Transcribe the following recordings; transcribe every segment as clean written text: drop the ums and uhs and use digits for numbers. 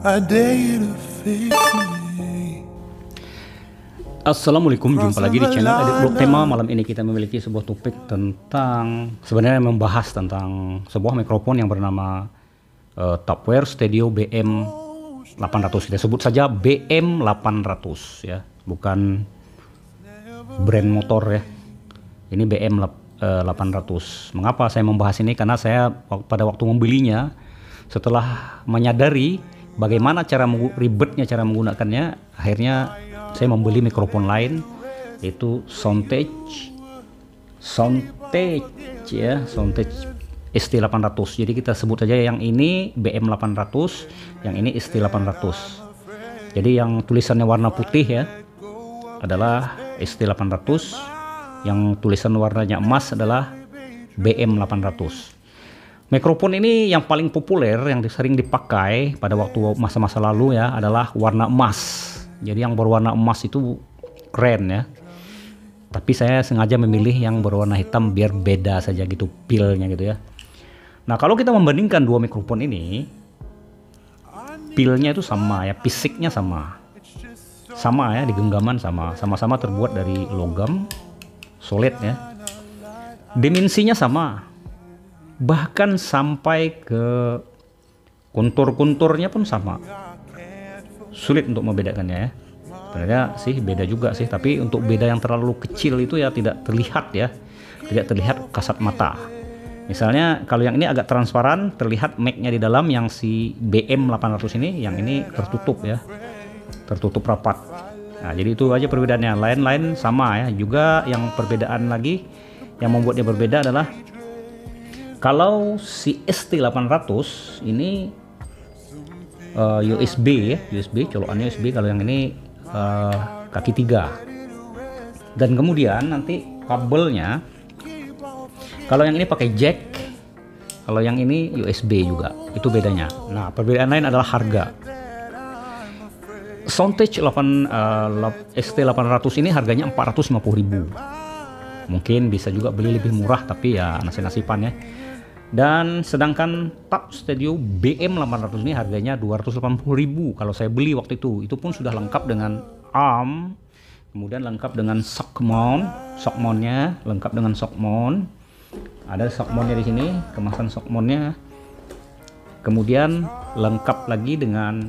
I dare you to fix me. Assalamualaikum, jumpa lagi di channel Edit Blog Tema. Malam ini kita memiliki sebuah topik tentang, sebenarnya membahas tentang sebuah mikrofon yang bernama Tupperware Studio BM800. Kita sebut saja BM800 ya, bukan brand motor ya. Ini BM800. Mengapa saya membahas ini? Karena saya pada waktu membelinya, setelah menyadari bagaimana ribetnya cara menggunakannya, akhirnya saya membeli mikrofon lain, yaitu Soundtech ya, Soundtech ST800. Jadi kita sebut saja yang ini BM800, yang ini ST800. Jadi yang tulisannya warna putih ya adalah ST800, yang tulisan warnanya emas adalah BM800. Mikrofon ini yang paling populer, yang sering dipakai pada waktu masa-masa lalu ya, adalah warna emas. Jadi yang berwarna emas itu keren ya. Tapi saya sengaja memilih yang berwarna hitam biar beda saja gitu pilnya gitu ya. Nah, kalau kita membandingkan dua mikrofon ini, pilnya itu sama ya, fisiknya sama. Sama ya, di genggaman sama-sama terbuat dari logam solid ya. Dimensinya sama. Bahkan sampai ke kontur-konturnya pun sama. Sulit untuk membedakannya ya. Sebenarnya sih beda juga sih, tapi untuk beda yang terlalu kecil itu ya tidak terlihat ya. Tidak terlihat kasat mata. Misalnya kalau yang ini agak transparan, terlihat mic-nya di dalam, yang si BM800 ini, yang ini tertutup ya. Tertutup rapat. Nah, jadi itu aja perbedaannya. Lain-lain sama ya. Juga yang perbedaan lagi yang membuatnya berbeda adalah kalau si ST800 ini USB ya, colokannya USB. Kalau yang ini kaki 3. Dan kemudian nanti kabelnya, kalau yang ini pakai jack, kalau yang ini USB juga. Itu bedanya. Nah, perbedaan lain adalah harga. Soundtech ST800 ini harganya 450.000. Mungkin bisa juga beli lebih murah, tapi ya nasib-nasiban ya. Dan sedangkan Tupperware Studio BM800 ini harganya 280.000 kalau saya beli waktu itu. Itu pun sudah lengkap dengan arm, kemudian lengkap dengan shock mountnya lengkap dengan shock mount. Ada shock mountnya di sini, kemasan shock mountnya. Kemudian lengkap lagi dengan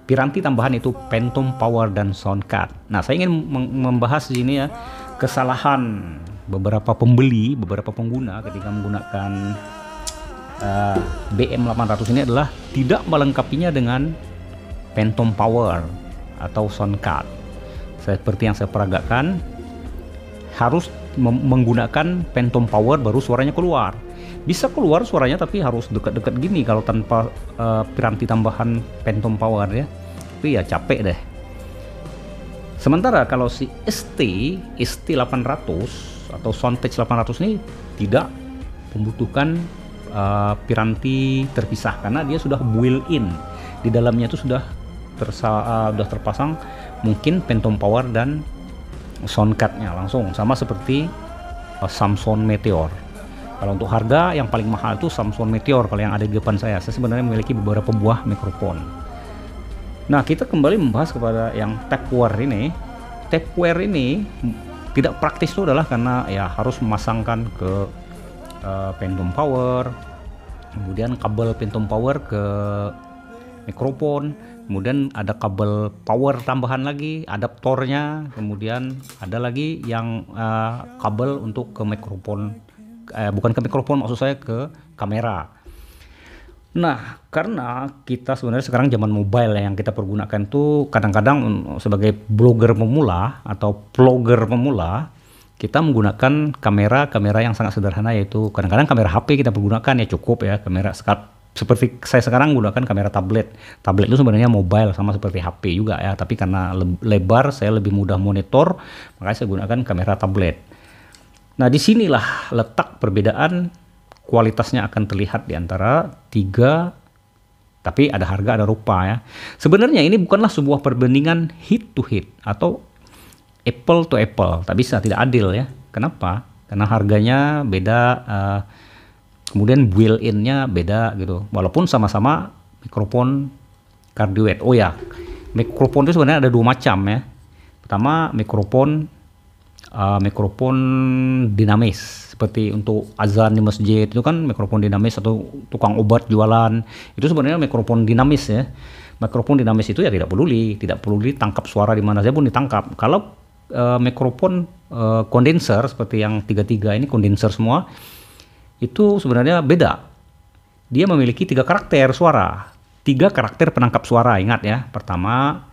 piranti tambahan, itu Phantom Power dan Sound Card. Nah, saya ingin membahas di sini ya kesalahan beberapa pembeli, beberapa pengguna ketika menggunakan BM800 ini adalah tidak melengkapinya dengan Phantom Power atau Sound Card. Seperti yang saya peragakan, harus menggunakan Phantom Power baru suaranya keluar. Bisa keluar suaranya, tapi harus dekat-dekat gini kalau tanpa piranti tambahan Phantom Power ya. Tapi ya capek deh. Sementara kalau si ST800 atau Soundtech 800 ini tidak membutuhkan piranti terpisah, karena dia sudah built-in di dalamnya, itu sudah terpasang mungkin Phantom Power dan Sound Card-nya langsung, sama seperti Samson Meteor. Kalau untuk harga yang paling mahal itu Samson Meteor, kalau yang ada di depan saya. Saya sebenarnya memiliki beberapa buah mikrofon. Nah, kita kembali membahas kepada yang Tupperware ini. Tupperware ini tidak praktis itu adalah karena ya harus memasangkan ke Phantom Power, kemudian kabel Phantom Power ke mikrofon, kemudian ada kabel power tambahan lagi, adaptornya, kemudian ada lagi yang kabel untuk ke mikrofon, bukan ke mikrofon, maksud saya ke kamera. Nah, karena kita sebenarnya sekarang zaman mobile yang kita pergunakan tuh kadang-kadang sebagai blogger pemula atau vlogger pemula, kita menggunakan kamera yang sangat sederhana, yaitu kadang-kadang kamera HP kita pergunakan ya, cukup ya. Kamera seperti saya sekarang menggunakan kamera tablet. Tablet itu sebenarnya mobile, sama seperti HP juga ya, tapi karena lebar saya lebih mudah monitor, makanya saya gunakan kamera tablet. Nah, disinilah letak perbedaan. Kualitasnya akan terlihat di antara tiga, tapi ada harga, ada rupa ya. Sebenarnya ini bukanlah sebuah perbandingan head to head atau apple to apple, tak bisa, tidak adil ya. Kenapa? Karena harganya beda, kemudian built-in-nya beda gitu. Walaupun sama-sama mikrofon cardioid. Oh ya, mikrofon itu sebenarnya ada dua macam ya. Pertama mikrofon dinamis, seperti untuk azan di masjid itu kan mikrofon dinamis, atau tukang obat jualan itu sebenarnya mikrofon dinamis ya. Mikrofon dinamis itu ya tidak perlu ditangkap suara di mana saja pun ditangkap. Kalau mikrofon kondenser seperti yang tiga-tiga ini kondenser semua, itu sebenarnya beda. Dia memiliki 3 karakter suara, 3 karakter penangkap suara, ingat ya. Pertama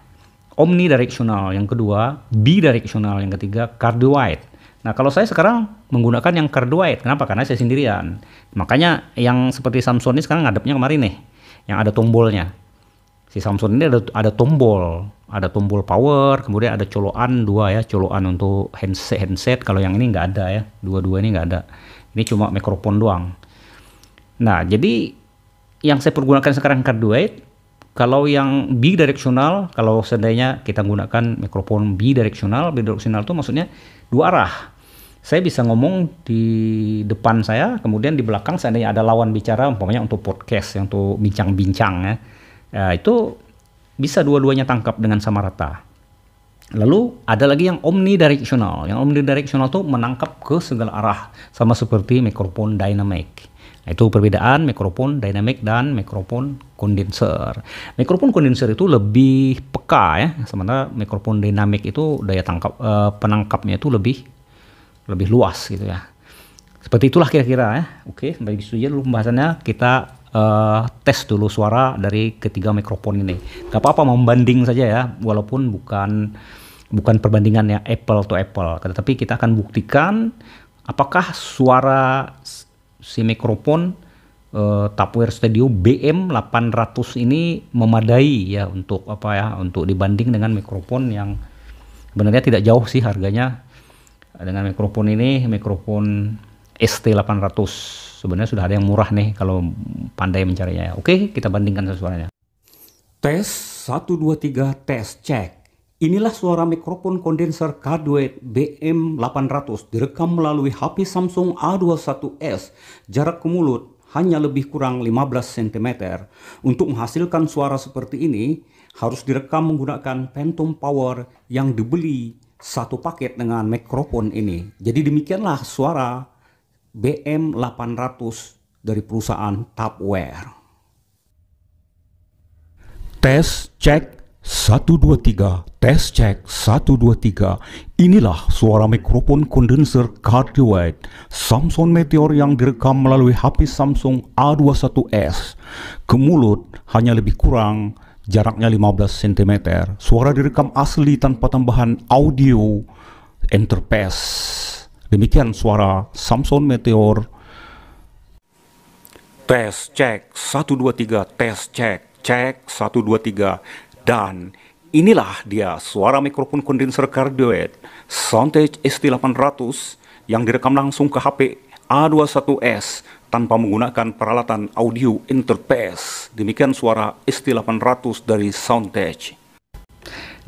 omnidirectional, yang kedua bidirectional, yang ketiga cardioid. Nah kalau saya sekarang menggunakan yang cardioid, kenapa? Karena saya sendirian. Makanya yang seperti Samsung ini sekarang ngadepnya kemarin nih, yang ada tombolnya. Si Samsung ini ada tombol power, kemudian ada colokan 2 ya, colokan untuk handset. Kalau yang ini nggak ada ya, dua-dua ini nggak ada. Ini cuma mikrofon doang. Nah jadi yang saya pergunakan sekarang cardioid. Kalau yang bidirectional, kalau seandainya kita gunakan mikrofon bidirectional itu maksudnya 2 arah. Saya bisa ngomong di depan saya, kemudian di belakang seandainya ada lawan bicara, umpamanya untuk podcast, untuk bincang-bincang ya. Itu bisa dua-duanya tangkap dengan sama rata. Lalu ada lagi yang omnidirectional. Yang omnidirectional itu menangkap ke segala arah, sama seperti mikrofon dynamic. Itu perbedaan mikrofon dynamic dan mikrofon kondenser. Mikrofon kondenser itu lebih peka ya, sementara mikrofon dynamic itu daya tangkap penangkapnya itu lebih luas gitu ya. Seperti itulah kira-kira ya. Oke, baik itu aja dulu pembahasannya. Kita tes dulu suara dari ketiga mikrofon ini. Gak apa-apa membanding saja ya, walaupun bukan perbandingan ya apple to apple, tetapi kita akan buktikan apakah suara si mikrofon Tupperware Studio BM800 ini memadai ya untuk untuk dibanding dengan mikrofon yang sebenarnya tidak jauh sih harganya dengan mikrofon ini, mikrofon ST800. Sebenarnya sudah ada yang murah nih kalau pandai mencarinya ya. Oke, kita bandingkan suaranya. Tes 1 2 3 tes cek. Inilah suara mikrofon kondenser cardioid BM800 direkam melalui HP Samsung A21s. Jarak ke mulut hanya lebih kurang 15 cm. Untuk menghasilkan suara seperti ini harus direkam menggunakan Phantom Power yang dibeli satu paket dengan mikrofon ini. Jadi demikianlah suara BM800 dari perusahaan Tupperware. Tes cek 1 2 3 tes cek 1 2 3. Inilah suara mikrofon kondenser cardioid Samsung Meteor yang direkam melalui HP Samsung A21s. Ke mulut hanya lebih kurang, jaraknya 15 cm. Suara direkam asli tanpa tambahan audio interface. Demikian suara Samsung Meteor. Tes cek 1 2 3 tes cek 1 2 3. Dan inilah dia suara mikrofon kondenser cardioid Soundedge ST800 yang direkam langsung ke HP A21s tanpa menggunakan peralatan audio interface. Demikian suara ST800 dari Soundedge.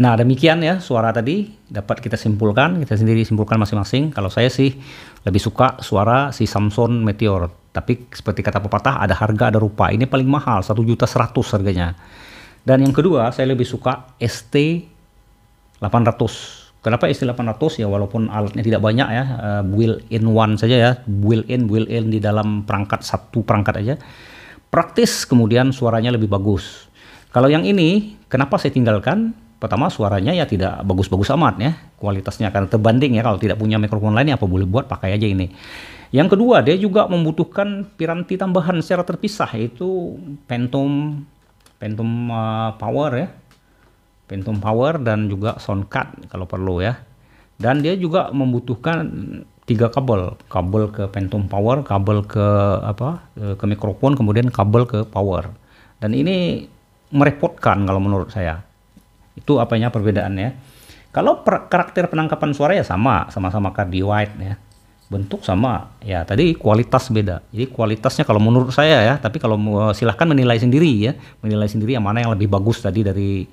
Nah demikian ya suara tadi dapat kita simpulkan, kita sendiri simpulkan masing-masing. Kalau saya sih lebih suka suara si Samsung Meteor. Tapi seperti kata pepatah, ada harga ada rupa. Ini paling mahal, 1.100.000 harganya. Dan yang kedua, saya lebih suka ST800. Kenapa ST800? Ya walaupun alatnya tidak banyak ya, built-in one saja ya, built-in di dalam perangkat, satu perangkat aja. Praktis, kemudian suaranya lebih bagus. Kalau yang ini, kenapa saya tinggalkan? Pertama, suaranya ya tidak bagus-bagus amat ya, kualitasnya akan terbanding ya, kalau tidak punya mikrofon lain apa boleh buat, pakai aja ini. Yang kedua, dia juga membutuhkan piranti tambahan secara terpisah, yaitu Phantom Power ya, Phantom Power dan juga sound card kalau perlu ya. Dan dia juga membutuhkan 3 kabel ke Phantom Power, kabel ke ke mikrofon, kemudian kabel ke power. Dan ini merepotkan kalau menurut saya. Itu perbedaannya. Kalau karakter penangkapan suara ya sama-sama cardioid ya. Bentuk sama, ya tadi kualitas beda. Jadi kualitasnya kalau menurut saya ya, tapi kalau silahkan menilai sendiri ya, yang mana yang lebih bagus tadi dari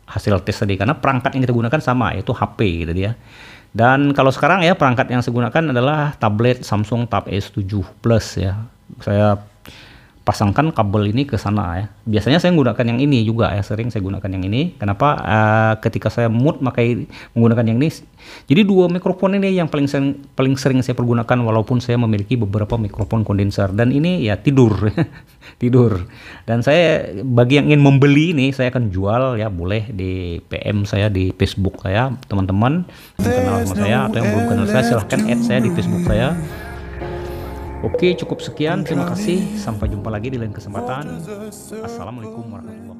hasil tes tadi, karena perangkat yang kita gunakan sama, yaitu HP tadi ya. Dan kalau sekarang ya perangkat yang saya gunakan adalah tablet Samsung Tab S7 Plus ya. Saya pasangkan kabel ini ke sana ya. Biasanya saya menggunakan yang ini juga ya, sering saya gunakan yang ini. Kenapa? Ketika saya mood menggunakan yang ini. Jadi dua mikrofon ini yang paling sering saya pergunakan, walaupun saya memiliki beberapa mikrofon kondenser. Dan ini ya tidur, tidur. Dan saya bagi yang ingin membeli ini, saya akan jual ya, boleh di PM saya di Facebook saya, teman-teman yang kenal sama saya atau yang belum kenal saya silahkan add saya di Facebook saya. Oke, cukup sekian. Terima kasih. Sampai jumpa lagi di lain kesempatan. Assalamualaikum warahmatullahi wabarakatuh.